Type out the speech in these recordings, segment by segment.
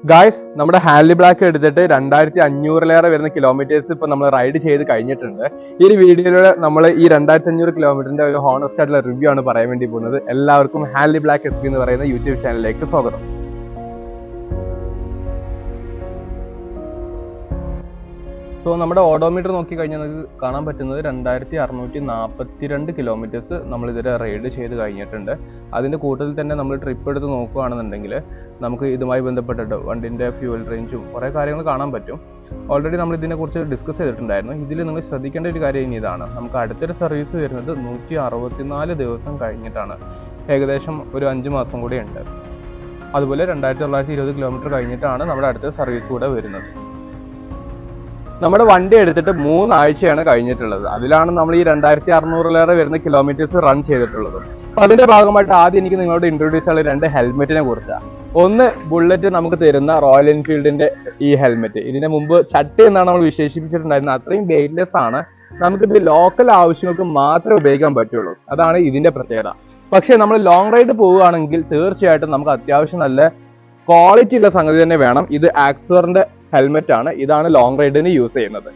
Guys, നമ്മുടെ Hanley black എടുത്തിട്ട് 2500 വരുന്ന കിലോമീറ്റേഴ്സ് ഇപ്പൊ നമ്മൾ റൈഡ് ചെയ്ത് കഴിഞ്ഞിട്ടുണ്ട്. ഈ ഒരു വീഡിയോയിലൂടെ നമ്മൾ ഈ 2500 കിലോമീറ്ററിന്റെ ഒരു ഹോണസ്റ്റ് ആയിട്ടുള്ള റിവ്യൂ ആണ് പറയാൻ വേണ്ടി പോകുന്നത്. എല്ലാവർക്കും ഹാൻലി ബ്ലാക്ക് എസ് എന്ന് പറയുന്ന യൂട്യൂബ് ചാനലിലേക്ക് സ്വാഗതം. സോ നമ്മുടെ ഓഡോമീറ്റർ നോക്കി കഴിഞ്ഞാൽ നമുക്ക് കാണാൻ പറ്റുന്നത് 2642 കിലോമീറ്റേഴ്സ് നമ്മൾ ഇതുവരെ റൈഡ് ചെയ്ത് കഴിഞ്ഞിട്ടുണ്ട്. അതിൻ്റെ കൂട്ടത്തിൽ തന്നെ നമ്മൾ ട്രിപ്പ് എടുത്ത് നോക്കുകയാണെന്നുണ്ടെങ്കിൽ നമുക്ക് ഇതുമായി ബന്ധപ്പെട്ടിട്ട് വണ്ടിൻ്റെ ഫ്യൂവൽ റേഞ്ചും കുറേ കാര്യങ്ങൾ കാണാൻ പറ്റും. ഓൾറെഡി നമ്മൾ ഇതിനെക്കുറിച്ച് ഡിസ്കസ് ചെയ്തിട്ടുണ്ടായിരുന്നു. ഇതിൽ നിങ്ങൾ ശ്രദ്ധിക്കേണ്ട ഒരു കാര്യം ഇനി ഇതാണ്: നമുക്ക് അടുത്തൊരു സർവീസ് വരുന്നത് 164 ദിവസം കഴിഞ്ഞിട്ടാണ്. ഏകദേശം ഒരു 5 മാസം കൂടെ ഉണ്ട്. അതുപോലെ 2920 കിലോമീറ്റർ കഴിഞ്ഞിട്ടാണ് നമ്മുടെ അടുത്ത സർവീസ് കൂടെ വരുന്നത്. നമ്മുടെ വണ്ടി എടുത്തിട്ട് 3 ആഴ്ചയാണ് കഴിഞ്ഞിട്ടുള്ളത്. അതിലാണ് നമ്മൾ ഈ 2600 വരുന്ന കിലോമീറ്റേഴ്സ് റൺ ചെയ്തിട്ടുള്ളത്. അപ്പൊ അതിന്റെ ഭാഗമായിട്ട് ആദ്യം എനിക്ക് നിങ്ങളോട് ഇൻട്രൊഡ്യൂസ് ചെയ്യാനുള്ള 2 ഹെൽമെറ്റിനെ കുറിച്ചാണ്. ഒന്ന്, ബുള്ളറ്റ് നമുക്ക് തരുന്ന റോയൽ എൻഫീൽഡിന്റെ ഈ ഹെൽമെറ്റ്. ഇതിന് മുമ്പ് ചട്ടി എന്നാണ് നമ്മൾ വിശേഷിപ്പിച്ചിട്ടുണ്ടായിരുന്നത്. അത്രയും വെയിറ്റ്ലെസ് ആണ്. നമുക്കിത് ലോക്കൽ ആവശ്യങ്ങൾക്ക് മാത്രമേ ഉപയോഗിക്കാൻ പറ്റുള്ളൂ. അതാണ് ഇതിന്റെ പ്രത്യേകത. പക്ഷെ നമ്മൾ ലോങ് റൈഡ് പോവുകയാണെങ്കിൽ തീർച്ചയായിട്ടും നമുക്ക് അത്യാവശ്യം നല്ല ക്വാളിറ്റി ഉള്ള സംഗതി തന്നെ വേണം. ഇത് ആക്സറിന്റെ ഹെൽമെറ്റ് ആണ്. ഇതാണ് ലോങ് റൈഡിന് യൂസ് ചെയ്യുന്നത്.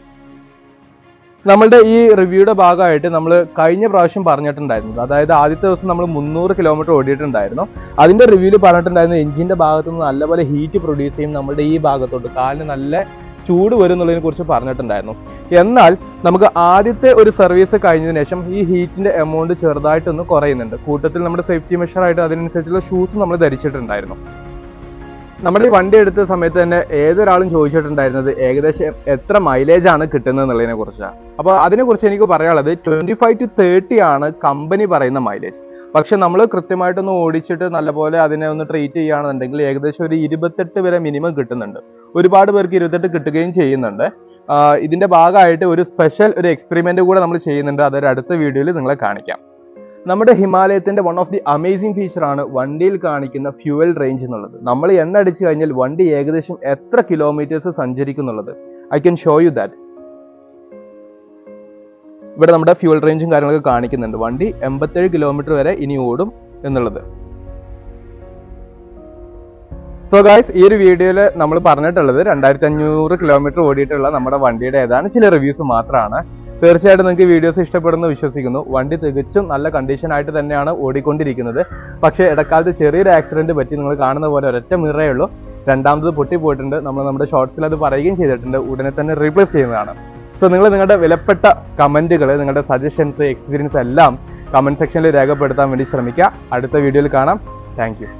നമ്മളുടെ ഈ റിവ്യൂയുടെ ഭാഗമായിട്ട് നമ്മൾ കഴിഞ്ഞ പ്രാവശ്യം പറഞ്ഞിട്ടുണ്ടായിരുന്നത്, അതായത് ആദ്യത്തെ ദിവസം നമ്മൾ 300 കിലോമീറ്റർ ഓടിയിട്ടുണ്ടായിരുന്നു. അതിന്റെ റിവ്യൂവിൽ പറഞ്ഞിട്ടുണ്ടായിരുന്നു എഞ്ചിന്റെ ഭാഗത്തു നിന്ന് നല്ലപോലെ ഹീറ്റ് പ്രൊഡ്യൂസ് ചെയ്യും, നമ്മുടെ ഈ ഭാഗത്തോട്ട് കാലിന് നല്ല ചൂട് വരും എന്നുള്ളതിനെ കുറിച്ച് പറഞ്ഞിട്ടുണ്ടായിരുന്നു. എന്നാൽ നമുക്ക് ആദ്യത്തെ ഒരു സർവീസ് കഴിഞ്ഞതിന് ശേഷം ഈ ഹീറ്റിന്റെ എമൗണ്ട് ചെറുതായിട്ടൊന്ന് കുറയുന്നുണ്ട്. കൂട്ടത്തിൽ നമ്മുടെ സേഫ്റ്റി മെഷറായിട്ട് അതിനനുസരിച്ചുള്ള ഷൂസ് നമ്മൾ ധരിച്ചിട്ടുണ്ടായിരുന്നു. നമ്മുടെ ഈ വണ്ടി എടുത്ത സമയത്ത് തന്നെ ഏതൊരാളും ചോദിച്ചിട്ടുണ്ടായിരുന്നത് ഏകദേശം എത്ര മൈലേജ് ആണ് കിട്ടുന്നത് എന്നുള്ളതിനെ കുറിച്ചാണ്. അപ്പോൾ അതിനെക്കുറിച്ച് എനിക്ക് പറയാനുള്ളത് 25 to 30 ആണ് കമ്പനി പറയുന്ന മൈലേജ്. പക്ഷെ നമ്മൾ കൃത്യമായിട്ടൊന്ന് ഓടിച്ചിട്ട് നല്ലപോലെ അതിനെ ഒന്ന് ട്രീറ്റ് ചെയ്യുകയാണെന്നുണ്ടെങ്കിൽ ഏകദേശം ഒരു 28 വരെ മിനിമം കിട്ടുന്നുണ്ട്. ഒരുപാട് പേർക്ക് 28 കിട്ടുകയും ചെയ്യുന്നുണ്ട്. ഇതിന്റെ ഭാഗമായിട്ട് ഒരു സ്പെഷ്യൽ ഒരു എക്സ്പെരിമെന്റ് കൂടെ നമ്മൾ ചെയ്യുന്നുണ്ട്. അതൊരു അടുത്ത വീഡിയോയിൽ നിങ്ങളെ കാണിക്കാം. നമ്മുടെ ഹിമാലയത്തിന്റെ one of the amazing feature ആണ് വണ്ടിയിൽ കാണിക്കുന്ന ഫ്യൂവൽ റേഞ്ച് എന്നുള്ളത്. നമ്മൾ എണ്ണ അടിച്ചു കഴിഞ്ഞാൽ വണ്ടി ഏകദേശം എത്ര കിലോമീറ്റേഴ്സ് സഞ്ചരിക്കുന്നുള്ളത് I can show you that. ഇവിടെ നമ്മുടെ ഫ്യൂവൽ റേഞ്ചും കാര്യങ്ങളൊക്കെ കാണിക്കുന്നുണ്ട്. വണ്ടി 87 കിലോമീറ്റർ വരെ ഇനി ഓടും എന്നുള്ളത്. സോ ഗായ്സ്, ഈ ഒരു വീഡിയോയിൽ നമ്മൾ പറഞ്ഞിട്ടുള്ളത് 2500 കിലോമീറ്റർ ഓടിയിട്ടുള്ള നമ്മുടെ വണ്ടിയുടെ ഏതാനും ചില റിവ്യൂസ് മാത്രമാണ്. തീർച്ചയായിട്ടും നിങ്ങൾക്ക് വീഡിയോസ് ഇഷ്ടപ്പെടുന്നു വിശ്വസിക്കുന്നു. വണ്ടി തികച്ചും നല്ല കണ്ടീഷൻ ആയിട്ട് തന്നെയാണ് ഓടിക്കൊണ്ടിരിക്കുന്നത്. പക്ഷേ ഇടക്കാലത്ത് ചെറിയൊരു ആക്സിഡന്റ് പറ്റി. നിങ്ങൾ കാണുന്ന പോലെ ഒരൊറ്റ മിററേ ഉള്ളൂ. രണ്ടാമത് പൊട്ടിപ്പോയിട്ടുണ്ട്. നമ്മൾ നമ്മുടെ ഷോർട്സിൽ അത് പറയുകയും ചെയ്തിട്ടുണ്ട്. ഉടനെ തന്നെ റീപ്ലേസ് ചെയ്യുന്നതാണ്. സോ നിങ്ങൾ നിങ്ങളുടെ വിലപ്പെട്ട കമന്റുകൾ, നിങ്ങളുടെ സജഷൻസ്, എക്സ്പീരിയൻസ് എല്ലാം കമന്റ് സെക്ഷനിൽ രേഖപ്പെടുത്താൻ വേണ്ടി ശ്രമിക്കുക. അടുത്ത വീഡിയോയിൽ കാണാം. Thank you.